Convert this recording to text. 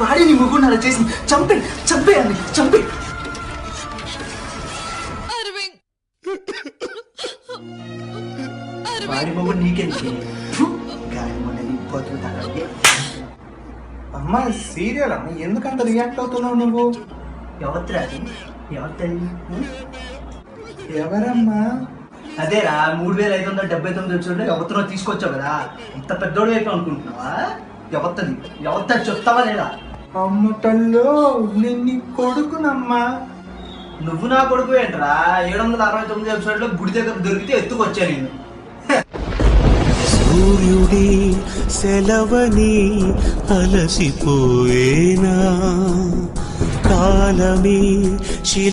వాడి నీ ముగ్గురు అలా చేసి చంపేయాలి చంపే. వాడి మొగ్గుడు నీకెందుకు? అమ్మా సీరియల్ అమ్మ, ఎందుకంత రియాక్ట్ అవుతున్నావు నువ్వు? ఎవరిరా అది? ఎవరమ్మా? అదేరా 3579 ఎపిసోడ్ ఎవరితో తీసుకొచ్చావు కదా, ఇంత పెద్దోడు వైపు అనుకుంటున్నావా? ఎవరితో చెప్తావా లేదా? అమ్మ తల్లో, నేను నీ కొడుకునమ్మా. నువ్వు నా కొడుకు ఏంట్రా? 769 ఎపిసోడ్ లో గుడి దగ్గర దొరికితే ఎత్తుకొచ్చా నేను. సూర్యుడి సెలవని అలసిపోయేనా కాలమే